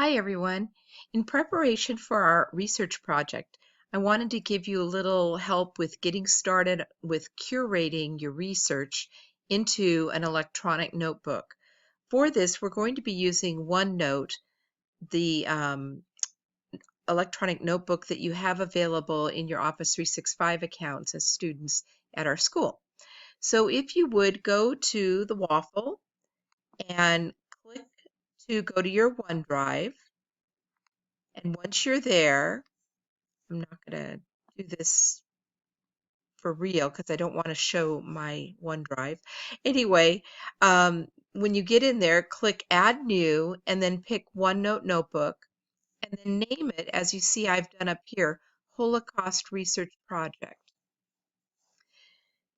Hi everyone. In preparation for our research project, I wanted to give you a little help with getting started with curating your research into an electronic notebook. For this, we're going to be using OneNote, the electronic notebook that you have available in your Office 365 accounts as students at our school. So if you would go to the waffle and click to go to your OneDrive. And once you're there, I'm not going to do this for real because I don't want to show my OneDrive. Anyway, when you get in there, click Add New and then pick OneNote Notebook and then name it, as you see I've done up here, Holocaust Research Project.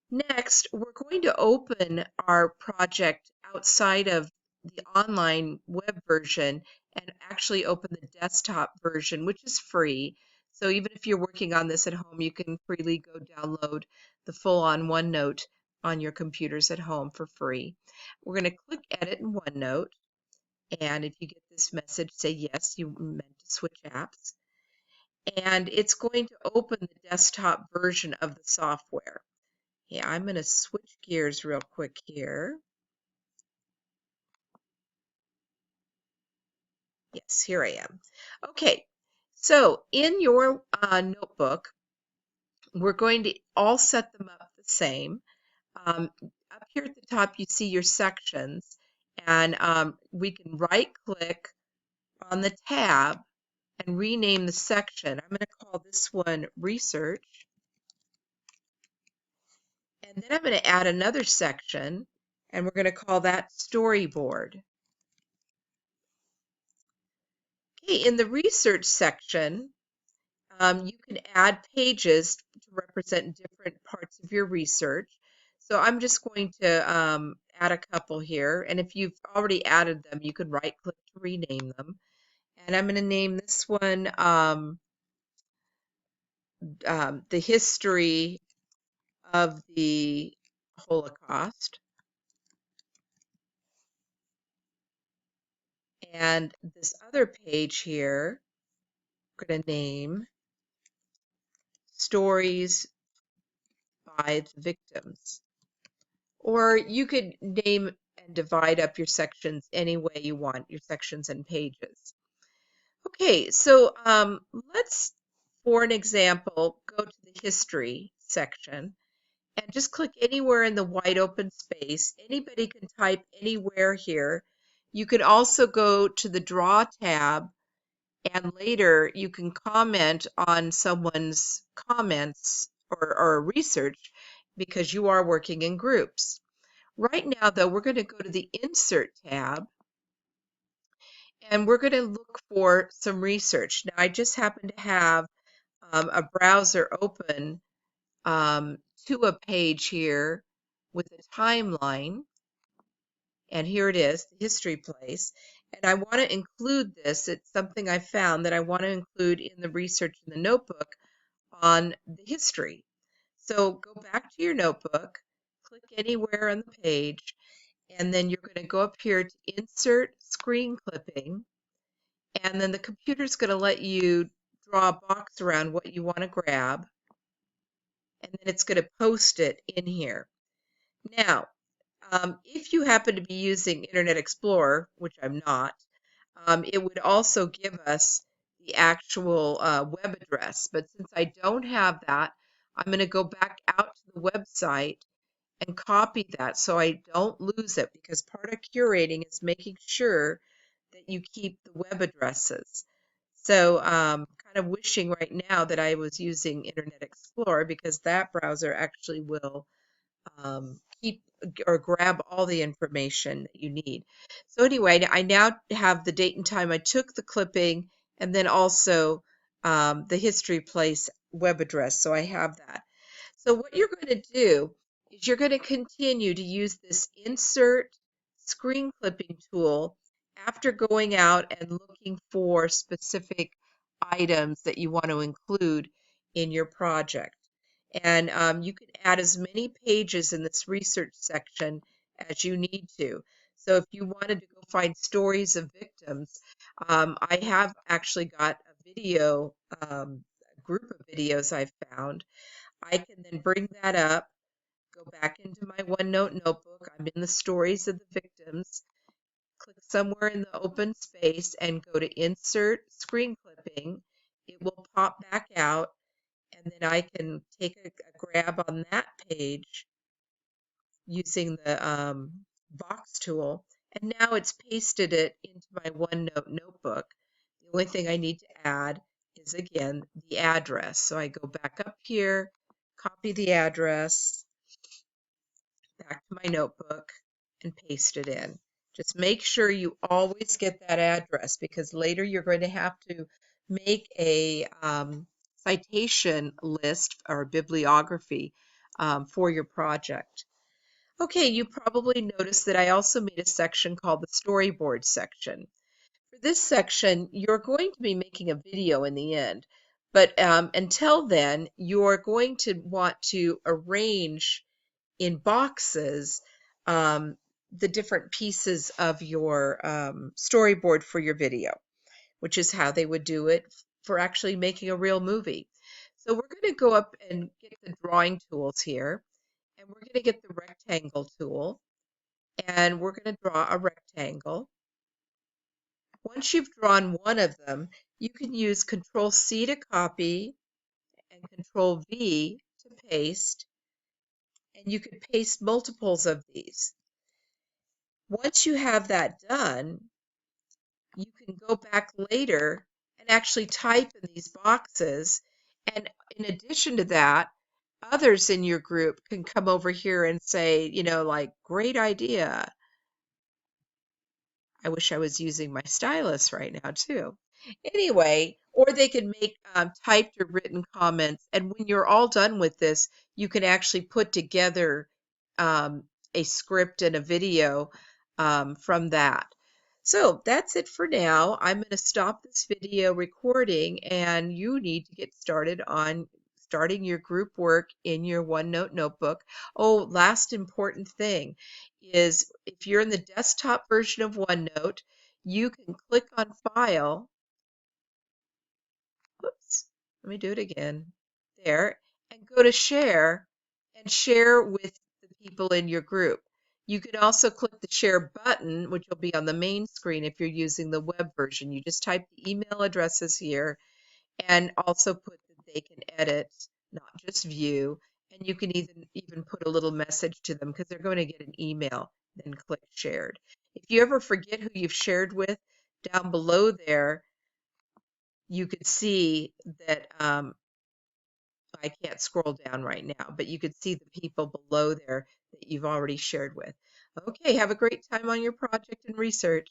Next, we're going to open our project outside of the online web version and actually open the desktop version, which is free. So even if you're working on this at home, you can freely go download the full-on OneNote on your computers at home for free. We're going to click Edit in OneNote, and if you get this message, say yes, you meant to switch apps. And it's going to open the desktop version of the software. Yeah, I'm going to switch gears real quick here. Yes, here I am. Okay, so in your notebook, we're going to all set them up the same. Up here at the top, you see your sections, and we can right-click on the tab and rename the section. I'm going to call this one Research, and then I'm going to add another section, and we're going to call that Storyboard. Okay, in the research section, you can add pages to represent different parts of your research. So I'm just going to add a couple here, and if you've already added them, you can right-click to rename them. And I'm going to name this one the history of the Holocaust. And this other page here, we're going to name Stories by the Victims. Or you could name and divide up your sections any way you want, your sections and pages. Okay, so let's, for an example, go to the history section and just click anywhere in the wide open space. Anybody can type anywhere here. You can also go to the Draw tab, and later you can comment on someone's comments or research because you are working in groups. Right now, though, we're going to go to the Insert tab, and we're going to look for some research. Now, I just happen to have a browser open to a page here with a timeline, and here it is, the history place. And I want to include this. It's something I found that I want to include in the research in the notebook on the history. So go back to your notebook, click anywhere on the page, and then you're going to go up here to Insert Screen Clipping, and then the computer's going to let you draw a box around what you want to grab, and then it's going to post it in here. Now, if you happen to be using Internet Explorer, which I'm not, it would also give us the actual web address. But since I don't have that, I'm going to go back out to the website and copy that so I don't lose it, because part of curating is making sure that you keep the web addresses. So kind of wishing right now that I was using Internet Explorer, because that browser actually will keep or grab all the information that you need. So anyway, I now have the date and time I took the clipping, and then also the history place web address. So I have that. So what you're going to do is you're going to continue to use this insert screen clipping tool after going out and looking for specific items that you want to include in your project. And you can add as many pages in this research section as you need to. So if you wanted to go find stories of victims, I have actually got a video, a group of videos I've found. I can then bring that up, go back into my OneNote notebook. I'm in the stories of the victims, click somewhere in the open space and go to Insert Screen Clipping. It will pop back out, and then I can take a grab on that page using the box tool, and now it's pasted it into my OneNote notebook. The only thing I need to add is, again, the address. So I go back up here, copy the address, back to my notebook, and paste it in. Just make sure you always get that address, because later you're going to have to make a citation list or bibliography for your project. Okay, you probably noticed that I also made a section called the storyboard section. For this section, you're going to be making a video in the end, but until then, you're going to want to arrange in boxes the different pieces of your storyboard for your video, which is how they would do it for actually making a real movie. So we're going to go up and get the drawing tools here, and we're going to get the rectangle tool, and we're going to draw a rectangle. Once you've drawn one of them, you can use Control C to copy and Control V to paste, and you can paste multiples of these. Once you have that done, you can go back later and actually type in these boxes, and in addition to that, others in your group can come over here and say, you know, like, great idea. I wish I was using my stylus right now too. Anyway, or they can make typed or written comments, and when you're all done with this, you can actually put together a script and a video from that. So that's it for now. I'm going to stop this video recording, and you need to get started on starting your group work in your OneNote notebook. Oh, last important thing is, if you're in the desktop version of OneNote, you can click on File. Whoops, let me do it again. There, and go to Share, and share with the people in your group. You can also click the Share button, which will be on the main screen if you're using the web version. You just type the email addresses here, and also put that they can edit, not just view. And you can even put a little message to them, because they're going to get an email. Then click Shared. If you ever forget who you've shared with, down below there, you could see that I can't scroll down right now, but you could see the people below there that you've already shared with. Okay, have a great time on your project and research.